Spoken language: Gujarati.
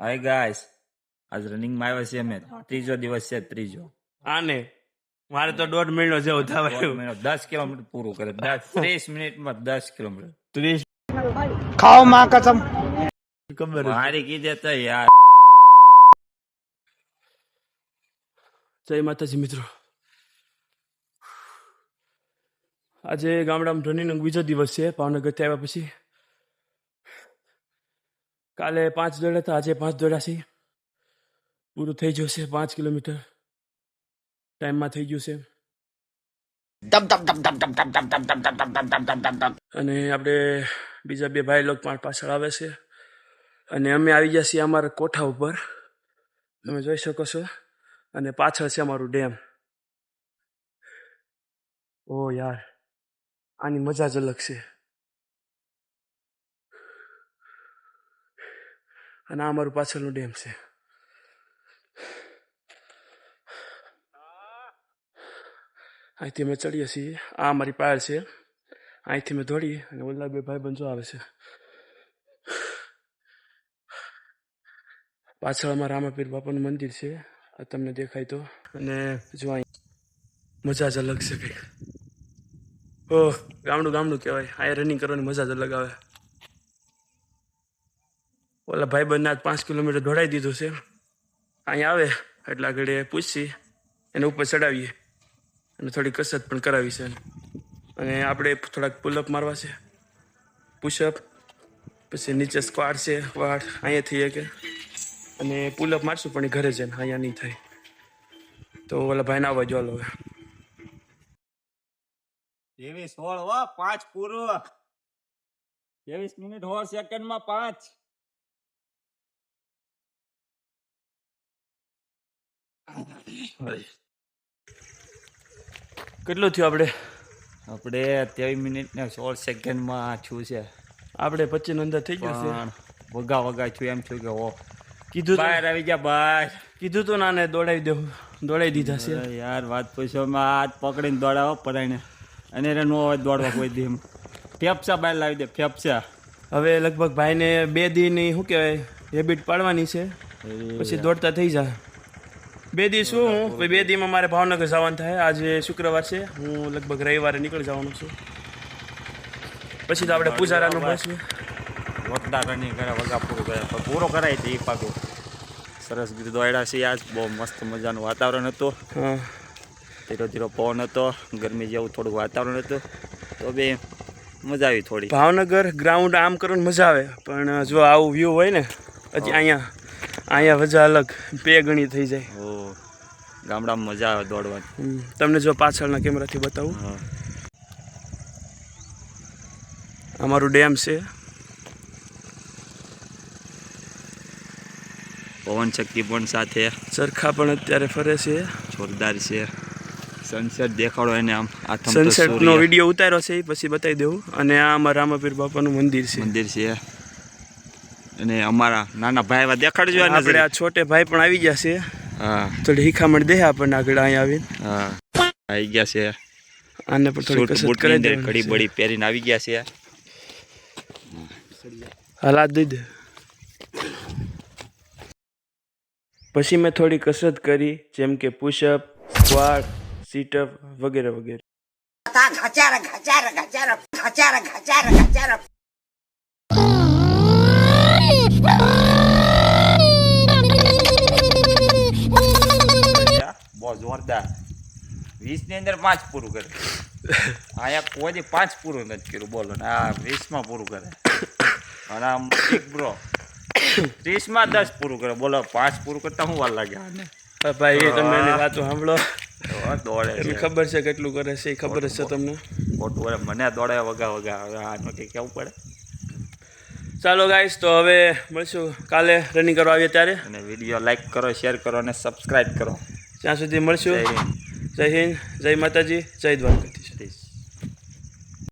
હાય ગાઈસ, આજ રનિંગમાં આવ્યા છીએ અમે. ત્રીજો દિવસ છે, ત્રીજો. આને મારે તો 1.5 મહિનો જેવું દોઢ થવાયું. મહિનો 10 કિલોમીટર પૂરું કરે. 30 મિનિટમાં 10 કિલોમીટર. 30 खाओ माँ कसम। ખબર જ. મારી કીધે તો યાર. જય માતાજી મિત્રો. આજે ગામડામાં રનિંગનો બીજો દિવસ છે. ભાવનગરથી આવ્યા પછી કાલે 5 દોડ્યા હતા, આજે 5 દોડ્યા છે. પૂરું થઈ ગયું છે 5 કિલોમીટર ટાઈમમાં થઈ ગયું છે. અને આપણે બીજા બે ભાઈ લોકો પણ પાછળ આવે છે અને અમે આવી ગયા છીએ અમારા કોઠા ઉપર, તમે જોઈ શકો છો. અને પાછળ છે અમારું ડેમ. ઓ યાર, આની મજા જ અલગ છે. અને આ અમારું પાછળનું ડેમ છે. અહીંથી અમે ચડીએ છીએ. આ અમારી પાયલ છે. અહીંથી મેં દોડીએ અને ઓલા બે ભાઈ બંધો આવે છે. પાછળ અમારા રામાપીર બાપાનું મંદિર છે, આ તમને દેખાય તો. અને જો અહીં મજા જ અલગ છે કંઈક. ઓહ, ગામડું ગામડું કહેવાય. અહીં રનિંગ કરવાની મજા જ અલગ આવે. ઓલા ભાઈ બંને આજ 5 કિલોમીટર દોડાવી દીધું છે. અહીં આવે એટલે આગળ પૂછીએ, એને ઉપર ચડાવીએ અને થોડી કસરત પણ કરાવી છે. અને આપણે થોડાક પુલઅપ મારવા છે, પુશઅપ, પછી નીચે સ્ક્વાડ છે, સ્ક્વાડ અહીંયા થઈએ કે. અને પુલઅપ મારશું પણ એ ઘરે જઈને, અહીંયા નહીં થાય. તો ઓલા ભાઈને આવવા જો હવે. 23 હો 5 પૂરું. 23 મિનિટ 6 સેકન્ડમાં 5. કેટલું થયું આપણે? આપણે 23 મિનિટ ને 16 સેકન્ડમાં છું છે. આપણે 25 ની અંદર થઈ ગયું છે. પણ વગા છું એમ છું કે હો કીધું તો, બહાર આવી જા બહાર. કીધું તો નાને દોડાવી દેવું, દોડાવી દીધા છે. અરે યાર વાત પૂછો, હાથ પકડીને દોડાવો પરાઈને. અને એને નો હોય દોડવા કોઈ દી. ફેફસા બહાર લાવી દે, ફેફસા. હવે લગભગ ભાઈને 2 દીની શું કહેવાય હેબિટ પાડવાની છે, પછી દોડતા થઈ જાય. 2 દી શું, હું 2 દીમાં મારે ભાવનગર જવાનું થાય. આજે શુક્રવાર છે, હું લગભગ રવિવારે નીકળી જવાનું છું. પછી તો આપણે પૂજારાનું બસું. જોરદાર રનિંગ કરે, વગા પૂરું કરે. પણ પૂરો કરાય તો એ પાકું. સરસ ગીત દોડ્યા છે આજ. બહુ મસ્ત મજાનું વાતાવરણ હતું. હા, ધીરો ધીરો પવન હતો, ગરમી જેવું થોડું વાતાવરણ હતું. તો બે મજા આવી થોડી. ભાવનગર ગ્રાઉન્ડ આમ કરવાની મજા આવે, પણ જો આવું વ્યૂ હોય ને, હજી અહીંયા મજા અલગ 2 ગણી થઈ જાય. ઓ ગામડામાં મજા આવે દોડવાની. તમને જો પાછળના કેમેરાથી બતાવું, હા. અમારું ડેમ છે. પવન શક્તિ પણ સાથે ચરખા પણ અત્યારે ફરે છે. જોરદાર છે. સનસેટ દેખાડો એને આમ. સનસેટનો વિડીયો ઉતાર્યો છે, એ પછી બતાવી દેવું. અને આ અમારા રામાપીર બાપાનું મંદિર છે. અને અમારા નાના ભાઈ એવા દેખાડજો. આપણે આ છોટે ભાઈ પણ આવી ગયા છે. હા, થોડી હિખામણ દે આપણને આગળ અહીંયા આવીને. હા આવી ગયા છે. આને પણ થોડી કસરત કરી દે. ઘડી બડી પહેરીને આવી ગયા છે. હાલાત દઈ દે. પછી મેં થોડી કસરત કરી, જેમ કે પુશઅપ, સ્ક્વાટ, સીટઅપ વગેરે વગેરે. બહુ જોરદાર. 20 ની અંદર 5 પૂરું કરે. અહીંયા કોઈ 5 પૂરું નથી કર્યું, બોલો ને આ 20 માં પૂરું કરે. અને આમ બ્રો 30 માં 10 પૂરું કરે. બોલો 5 પૂરું કરતા શું વાર લાગે આને? ભાઈ એ તમે એની વાતો સાંભળો. દોડે એમને ખબર છે કેટલું કરે છે, એ ખબર જ છે તમને. ખોટું વળે મને દોડે વગા હવે આનો કે કેવું પડે. ચાલો ગાઈસ, તો હવે મળશું કાલે રનિંગ કરવા આવીએ ત્યારે. અને વિડીયો લાઈક કરો, શેર કરો અને સબસ્ક્રાઈબ કરો. ત્યાં સુધી મળશું. જય હિન્દ. જય હિન્દ, જય માતાજી, જય દ્વારકાધીશ.